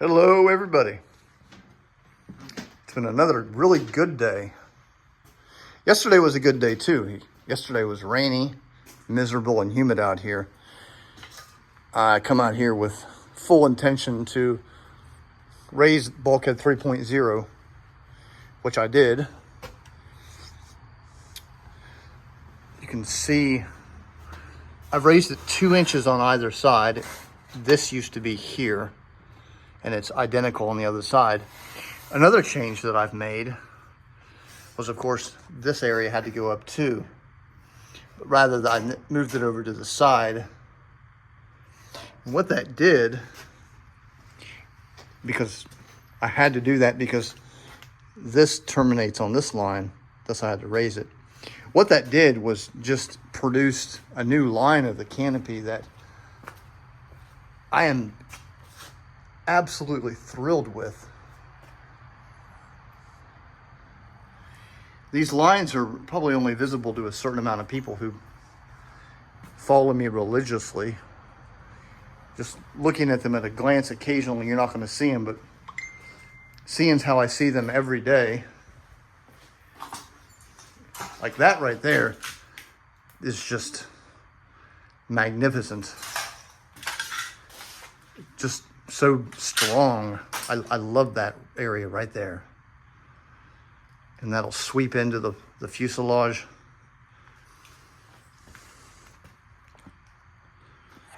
Hello, everybody. It's been another really good day. Yesterday was a good day, too. Yesterday was rainy, miserable, and humid out here. I come out here with full intention to raise Bulkhead 3.0, which I did. You can see I've raised it 2 inches on either side. This used to be here, and it's identical on the other side. Another change that I've made was, of course, this area had to go up too. But rather, I moved it over to the side. And what that did, because I had to do that because this terminates on this line, thus I had to raise it. What that did was just produced a new line of the canopy that I am absolutely thrilled with. These lines are probably only visible to a certain amount of people who follow me religiously. Just looking at them at a glance occasionally, you're not going to see them, but seeing's how I see them every day. Like that right there is just magnificent. Just so strong. I love that area right there. And that'll sweep into the fuselage.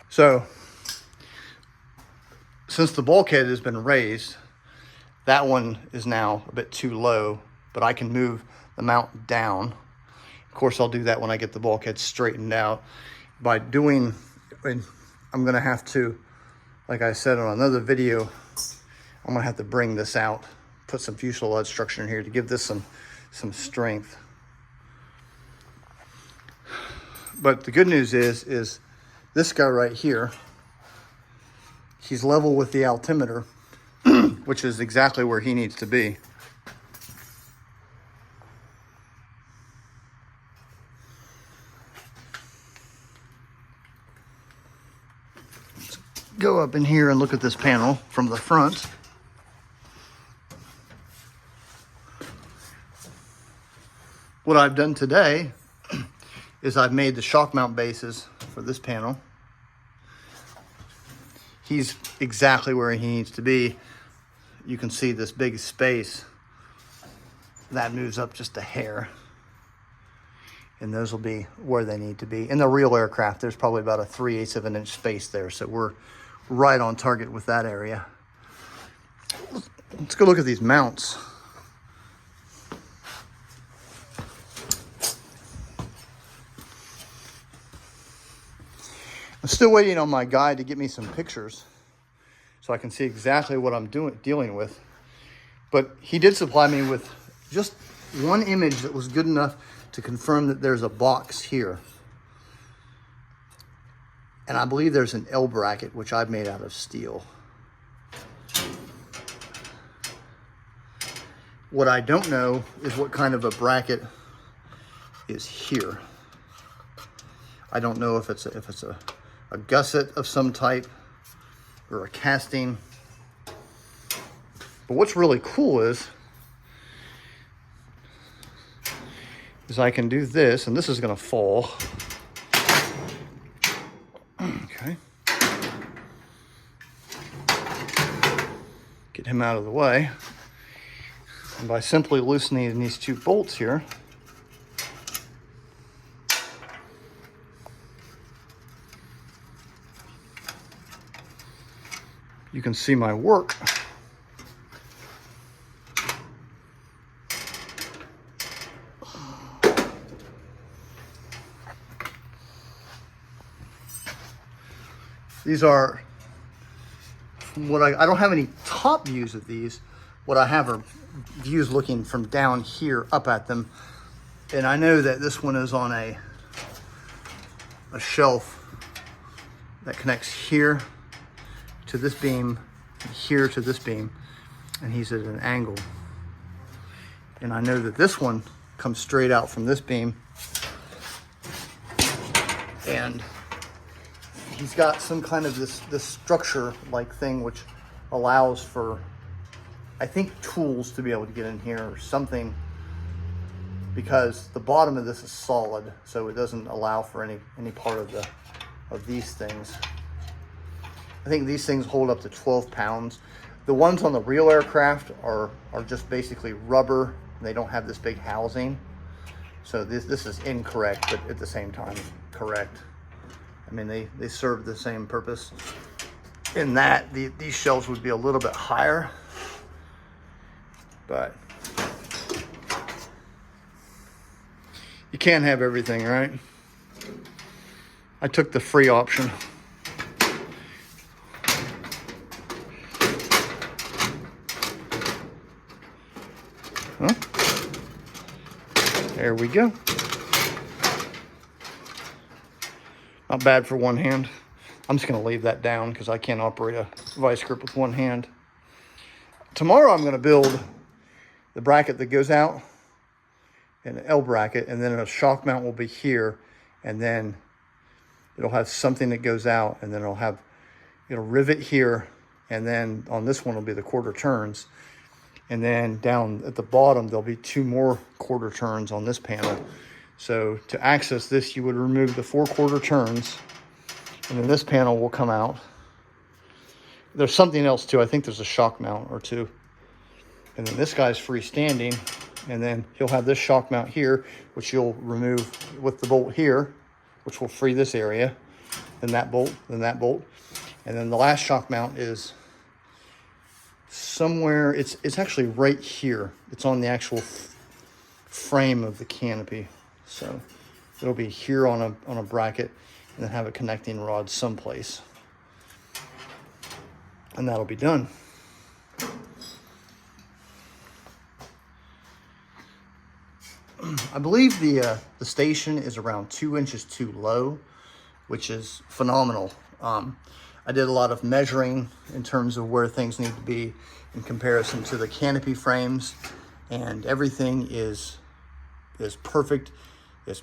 So, since the bulkhead has been raised, that one is now a bit too low, but I can move the mount down. Of course, I'll do that when I get the bulkhead straightened out. By doing, I'm gonna have to, like I said on another video, I'm gonna have to bring this out, put some fuselage structure in here to give this some strength. But the good news is this guy right here, he's level with the altimeter, which is exactly where he needs to be. Let's go up in here and look at this panel from the front. What I've done today is I've made the shock mount bases for this panel. He's exactly where he needs to be. You can see this big space. That moves up just a hair. And those will be where they need to be. In the real aircraft, there's probably about a 3/8 of an inch space there. So we're right on target with that area. Let's go look at these mounts. I'm still waiting on my guy to get me some pictures so I can see exactly what I'm dealing with. But he did supply me with just one image that was good enough to confirm that there's a box here. And I believe there's an L bracket, which I've made out of steel. What I don't know is what kind of a bracket is here. I don't know if it's a gusset of some type or a casting. But what's really cool is I can do this, and this is going to fall. Okay. Get him out of the way. And by simply loosening these 2 bolts here, you can see my work. These are what I don't have any top views of these. What I have are views looking from down here up at them. And I know that this one is on a shelf that connects here to this beam, here to this beam, and he's at an angle. And I know that this one comes straight out from this beam, and he's got some kind of this structure like thing which allows for, I think, tools to be able to get in here or something, because the bottom of this is solid, so it doesn't allow for any part of these things. I think these things hold up to 12 pounds. The ones on the real aircraft are just basically rubber. They don't have this big housing. So this is incorrect, but at the same time, correct. I mean, they serve the same purpose. In that, these shelves would be a little bit higher, but you can't have everything, right? I took the free option. Huh? There we go. Not bad for one hand. I'm just going to leave that down because I can't operate a vice grip with one hand. Tomorrow I'm going to build the bracket that goes out, an L bracket, and then a shock mount will be here, and then it'll have something that goes out, and then it'll rivet here, and then on this one will be the quarter turns, and then down at the bottom there'll be 2 more quarter turns on this panel. So to access this, you would remove the 4 quarter turns, and then this panel will come out. There's something else too. I think there's a shock mount or 2. And then this guy's freestanding, and then he'll have this shock mount here, which you'll remove with the bolt here, which will free this area. Then that bolt, then that bolt. And then the last shock mount is somewhere, it's actually right here. It's on the actual frame of the canopy. So it'll be here on a bracket, and then have a connecting rod someplace. And that'll be done. I believe the station is around 2 inches too low, which is phenomenal. I did a lot of measuring in terms of where things need to be in comparison to the canopy frames, and everything is perfect.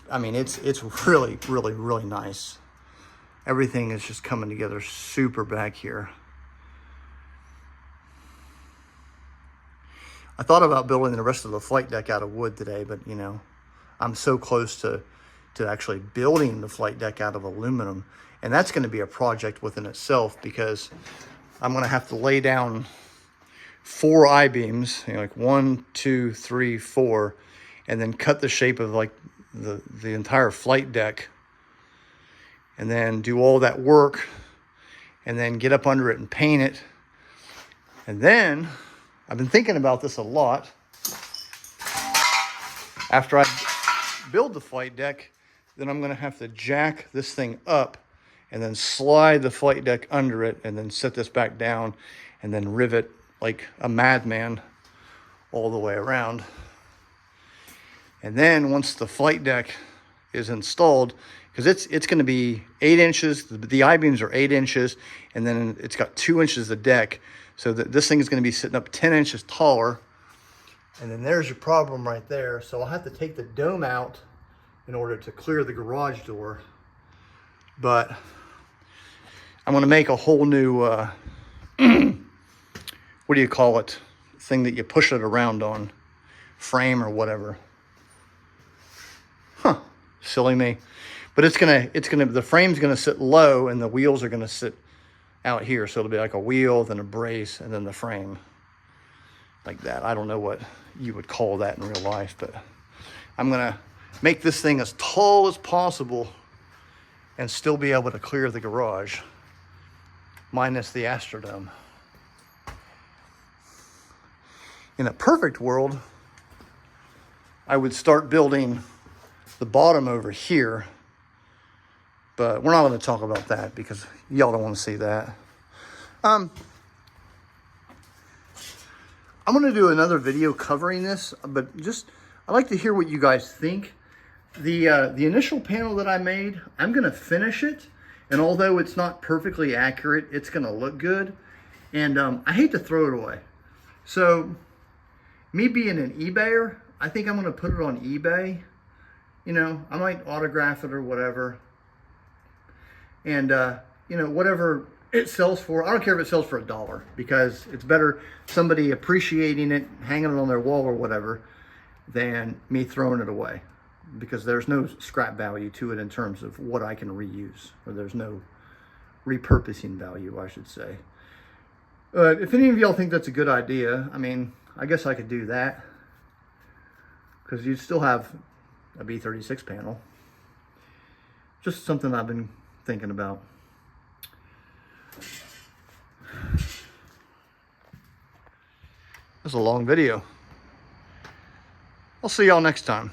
I mean, it's really, really, really nice. Everything is just coming together super back here. I thought about building the rest of the flight deck out of wood today, but you know, I'm so close to actually building the flight deck out of aluminum. And that's going to be a project within itself, because I'm going to have to lay down 4 I-beams, you know, like 1, 2, 3, 4, and then cut the shape of like the entire flight deck, and then do all that work, and then get up under it and paint it. And then I've been thinking about this a lot. After I build the flight deck, then I'm going to have to jack this thing up and then slide the flight deck under it, and then set this back down, and then rivet like a madman all the way around. And then once the flight deck is installed, because it's going to be 8 inches, the I-beams are 8 inches, and then it's got 2 inches of deck, so that this thing is going to be sitting up 10 inches taller. And then there's your problem right there. So I'll have to take the dome out in order to clear the garage door. But I'm going to make a whole new, what do you call it? Thing that you push it around on, frame or whatever. Huh, silly me. But the frame's gonna sit low, and the wheels are gonna sit out here. So it'll be like a wheel, then a brace, and then the frame. Like that. I don't know what you would call that in real life, but I'm gonna make this thing as tall as possible and still be able to clear the garage, minus the Astrodome. In a perfect world, I would start building the bottom over here, but we're not going to talk about that because y'all don't want to see that. I'm going to do another video covering this, but I'd like to hear what you guys think. The initial panel that I made, I'm going to finish it, and although it's not perfectly accurate, it's going to look good, and I hate to throw it away. So me being an eBayer, I think I'm going to put it on eBay. You know, I might autograph it or whatever. And, you know, whatever it sells for, I don't care if it sells for $1, because it's better somebody appreciating it, hanging it on their wall or whatever, than me throwing it away, because there's no scrap value to it in terms of what I can reuse, or there's no repurposing value, I should say. If any of y'all think that's a good idea, I mean, I guess I could do that, because you'd still have a B-36 panel. Just something I've been thinking about. That's a long video. I'll see y'all next time.